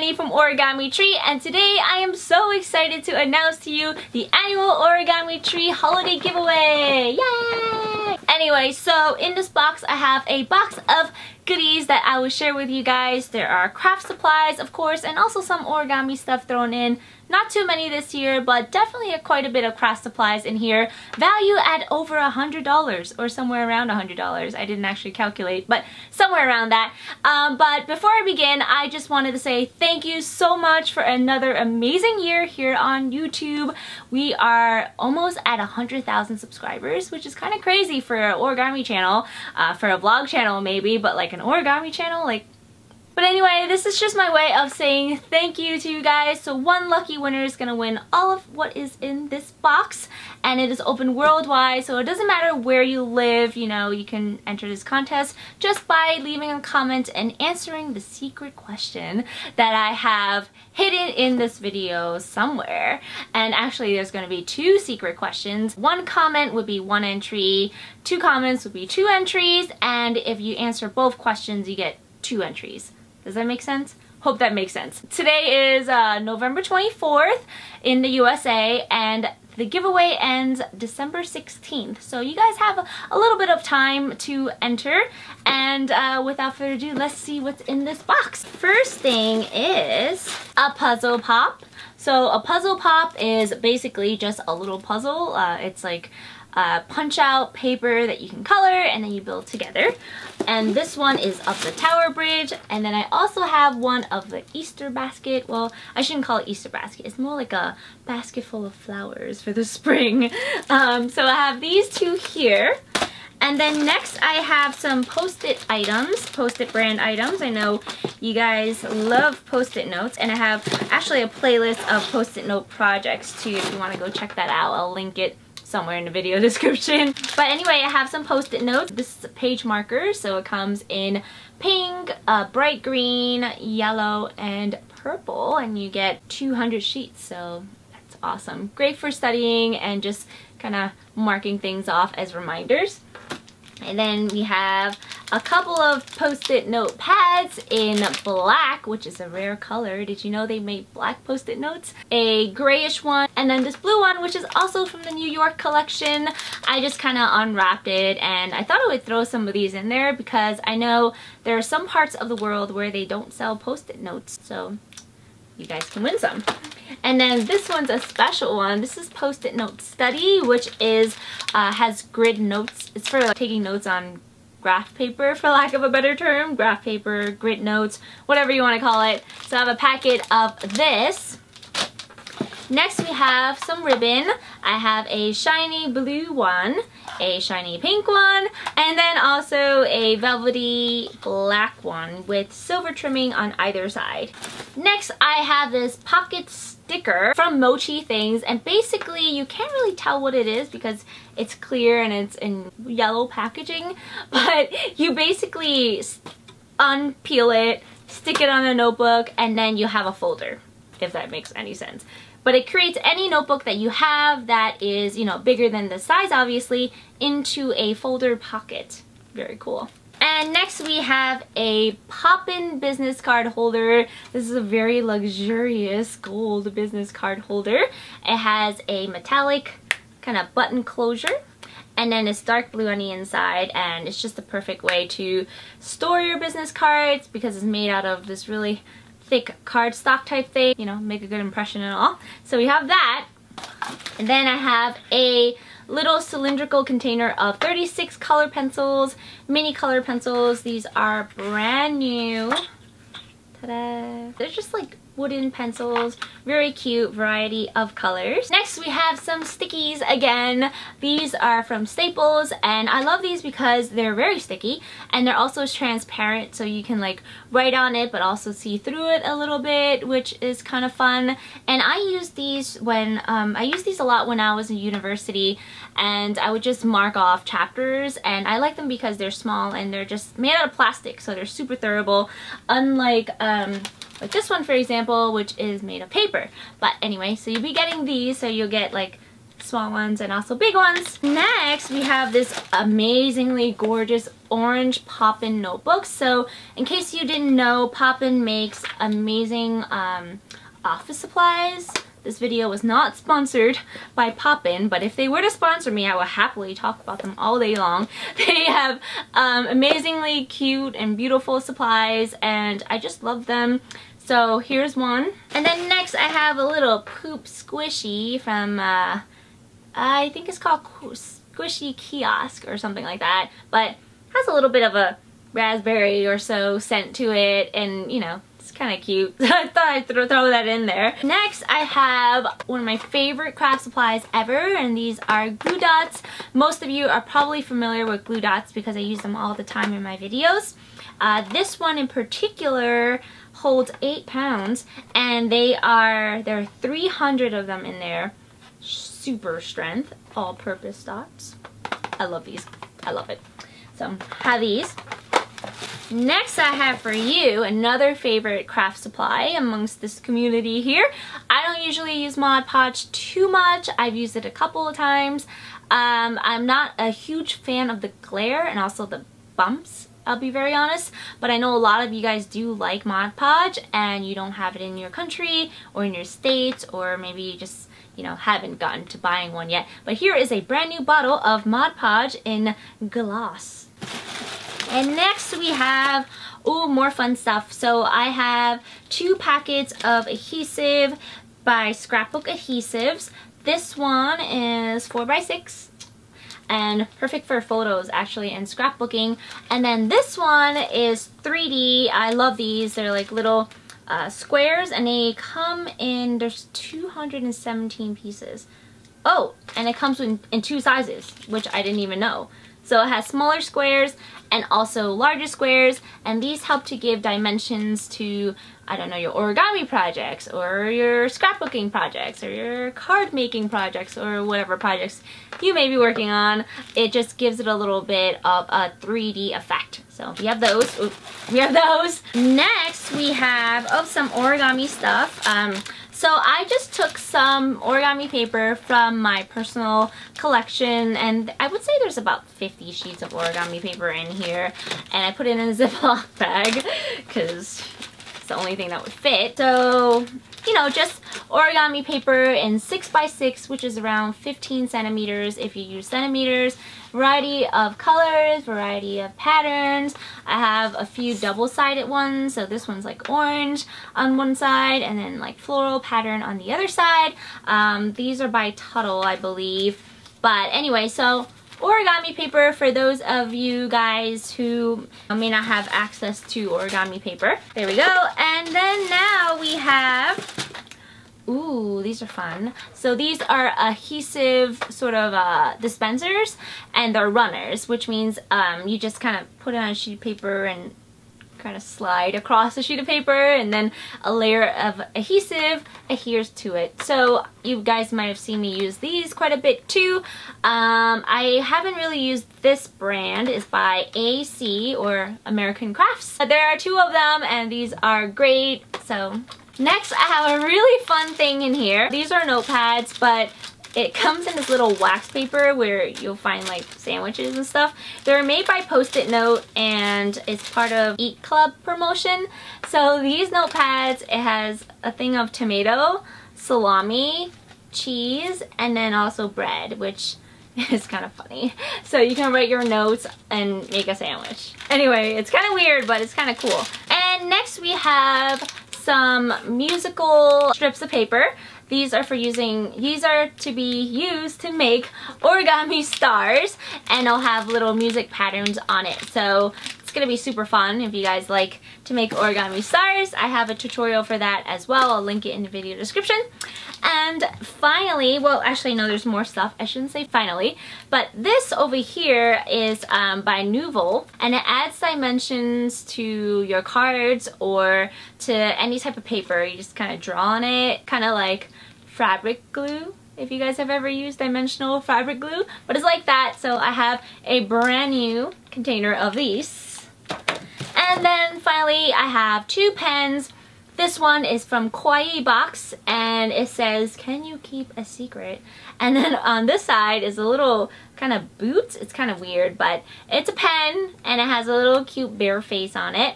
Tiffany from Origami Tree, and today I am so excited to announce to you the annual Origami Tree holiday giveaway! Yay! Anyway, so in this box I have a box of goodies that I will share with you guys. There are craft supplies, of course, and also some origami stuff thrown in. Not too many this year, but definitely quite a bit of craft supplies in here. Value at over $100 or somewhere around $100. I didn't actually calculate, but somewhere around that. But before I begin, I just wanted to say thank you so much for another amazing year here on YouTube. We are almost at 100,000 subscribers, which is kind of crazy for an origami channel, for a vlog channel maybe, but like an origami channel, like. But anyway, this is just my way of saying thank you to you guys. So one lucky winner is going to win all of what is in this box, and it is open worldwide, so it doesn't matter where you live, you know, you can enter this contest just by leaving a comment and answering the secret question that I have hidden in this video somewhere. And actually there's going to be 2 secret questions. 1 comment would be 1 entry, 2 comments would be 2 entries, and if you answer both questions you get 2 entries. Does that make sense? Hope that makes sense. Today is November 24th in the USA, and the giveaway ends December 16th. So you guys have a little bit of time to enter, and without further ado, let's see what's in this box. First thing is a puzzle pop. So a puzzle pop is basically just a little puzzle. It's like punch out paper that you can color and then you build together. And this one is of the Tower Bridge, and then I also have one of the Easter basket. Well, I shouldn't call it Easter basket, it's more like a basket full of flowers for the spring. So I have these 2 here. And then next I have some Post-it items, Post-it brand items. I know you guys love Post-it notes, and I have actually a playlist of Post-it note projects too if you want to go check that out. I'll link it somewhere in the video description. But anyway, I have some Post-it notes. This is a page marker, so it comes in pink, bright green, yellow, and purple, and you get 200 sheets, so that's awesome. Great for studying and just kind of marking things off as reminders. And then we have a couple of Post-it note pads in black, which is a rare color. Did you know they made black Post-it notes? A grayish one, and then this blue one, which is also from the New York collection. I just kind of unwrapped it, and I thought I would throw some of these in there because I know there are some parts of the world where they don't sell Post-it notes, so you guys can win some. And then this one's a special one. This is Post-it Note Study, which is has grid notes. It's for like, taking notes on graph paper, for lack of a better term. Graph paper, grid notes, whatever you want to call it. So I have a packet of this. Next we have some ribbon. I have a shiny blue one, a shiny pink one, and then also a velvety black one with silver trimming on either side. Next I have this pocket sticker from Mochi Things, and basically you can't really tell what it is because it's clear and it's in yellow packaging, but you basically unpeel it, stick it on a notebook, and then you have a folder, if that makes any sense. But it creates any notebook that you have that is, you know, bigger than the size obviously, into a folder pocket. Very cool. And next we have a pop-in business card holder. This is a very luxurious gold business card holder. It has a metallic kind of button closure, and then it's dark blue on the inside, and it's just the perfect way to store your business cards because it's made out of this really thick cardstock type thing, you know, make a good impression and all. So we have that, and then I have a little cylindrical container of 36 color pencils, mini color pencils. These are brand new. Ta-da! They're just like wooden pencils, very cute variety of colors. Next we have some stickies again. These are from Staples, and I love these because they're very sticky and they're also transparent, so you can like write on it but also see through it a little bit, which is kind of fun. And I use these when I used these a lot when I was in university, and I would just mark off chapters, and I like them because they're small and they're just made out of plastic, so they're super durable, unlike like this one, for example, which is made of paper. But anyway, so you'll be getting these, so you'll get like small ones and also big ones. Next, we have this amazingly gorgeous orange Poppin notebook. So in case you didn't know, Poppin makes amazing office supplies. This video was not sponsored by Poppin, but if they were to sponsor me, I would happily talk about them all day long. They have amazingly cute and beautiful supplies, and I just love them. So here's one. And then next I have a little poop squishy from, I think it's called Squishy Kiosk or something like that, but has a little bit of a raspberry or so scent to it, and you know, it's kind of cute. So I thought I'd throw that in there. Next, I have one of my favorite craft supplies ever, and these are glue dots. Most of you are probably familiar with glue dots because I use them all the time in my videos. This one in particular holds 8 pounds, and there are 300 of them in there. Super strength, all-purpose dots. I love these. I love it. So I have these. Next, I have for you another favorite craft supply amongst this community here. I don't usually use Mod Podge too much. I've used it a couple of times. I'm not a huge fan of the glare and also the bumps, I'll be very honest, but I know a lot of you guys do like Mod Podge and you don't have it in your country or in your states, or maybe you just, you know, haven't gotten to buying one yet. But here is a brand new bottle of Mod Podge in gloss. And next we have, more fun stuff. So I have 2 packets of adhesive by Scrapbook Adhesives. This one is 4x6 and perfect for photos actually and scrapbooking. And then this one is 3D. I love these. They're like little squares, and they come in, there's 217 pieces. Oh, and it comes in 2 sizes, which I didn't even know. So it has smaller squares and also larger squares, and these help to give dimensions to, I don't know, your origami projects or your scrapbooking projects or your card making projects or whatever projects you may be working on. It just gives it a little bit of a 3D effect. So we have those. Ooh, we have those. Next we have some origami stuff. So I just took some origami paper from my personal collection, and I would say there's about 50 sheets of origami paper in here, and I put it in a Ziploc bag because it's the only thing that would fit. So, you know, just origami paper in 6x6, which is around 15 centimeters if you use centimeters. Variety of colors, variety of patterns. I have a few double-sided ones, so this one's like orange on one side and then like floral pattern on the other side. These are by Tuttle, I believe. But anyway, so origami paper for those of you guys who may not have access to origami paper. There we go. And then now we have, ooh, these are fun. So these are adhesive sort of dispensers, and they're runners, which means you just kind of put it on a sheet of paper and kind of slide across a sheet of paper, and then a layer of adhesive adheres to it. So you guys might have seen me use these quite a bit too. I haven't really used this brand. It's by AC, or American Crafts. There are 2 of them, and these are great. So next, I have a really fun thing in here. These are notepads, but it comes in this little wax paper where you'll find like sandwiches and stuff. They're made by Post-it Note, and it's part of Eat Club promotion. So these notepads, it has a thing of tomato, salami, cheese, and then also bread, which is kind of funny. So you can write your notes and make a sandwich. Anyway, it's kind of weird, but it's kind of cool. And next we have some musical strips of paper. These are to be used to make origami stars, and I'll have little music patterns on it. So it's gonna be super fun if you guys like to make origami stars. I have a tutorial for that as well. I'll link it in the video description. And finally, well, actually no, there's more stuff. I shouldn't say finally, but this over here is by Nuvo, and it adds dimensions to your cards or to any type of paper. You just kind of draw on it, kind of like fabric glue, if you guys have ever used dimensional fabric glue, but it's like that. So I have a brand new container of these. And then finally I have 2 pens This one is from Kawaii Box, and it says, "Can you keep a secret?" And then on this side is a little kind of boot. It's kind of weird, but it's a pen, and it has a little cute bear face on it.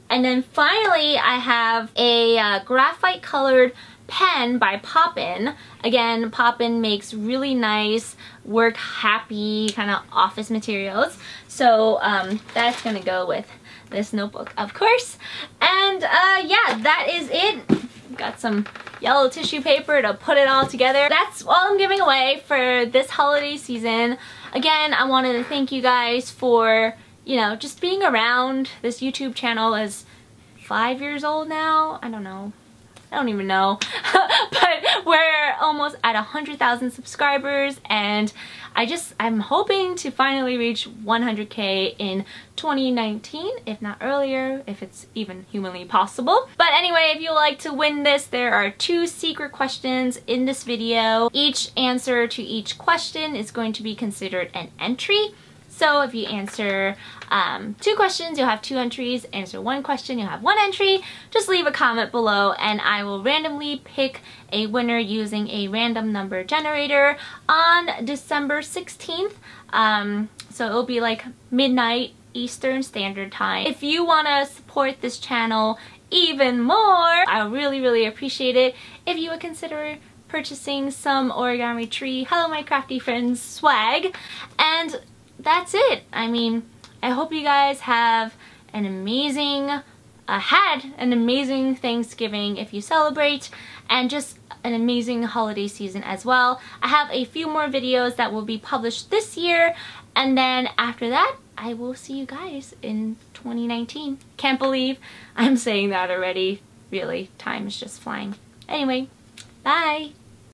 And then finally, I have a graphite colored pen by Poppin. Again, Poppin makes really nice, work happy kind of office materials. So that's gonna go with this notebook, of course. And yeah, that is it. Got some yellow tissue paper to put it all together. That's all I'm giving away for this holiday season. Again, I wanted to thank you guys for, you know, just being around. This YouTube channel is 5 years old now. I don't know. I don't even know. But we're almost at 100,000 subscribers, and I'm hoping to finally reach 100K in 2019, if not earlier, if it's even humanly possible. But anyway, if you would like to win this, there are 2 secret questions in this video. Each answer to each question is going to be considered an entry. So if you answer 2 questions, you'll have 2 entries. Answer 1 question, you'll have 1 entry. Just leave a comment below and I will randomly pick a winner using a random number generator on December 16th. So it'll be like midnight Eastern Standard Time. If you want to support this channel even more, I really appreciate it if you would consider purchasing some Origami Tree Hello My Crafty Friends swag. And that's it. I mean, I hope you guys have an amazing, had an amazing Thanksgiving if you celebrate, and just an amazing holiday season as well. I have a few more videos that will be published this year, and then after that, I will see you guys in 2019. Can't believe I'm saying that already. Really, time is just flying. Anyway, bye!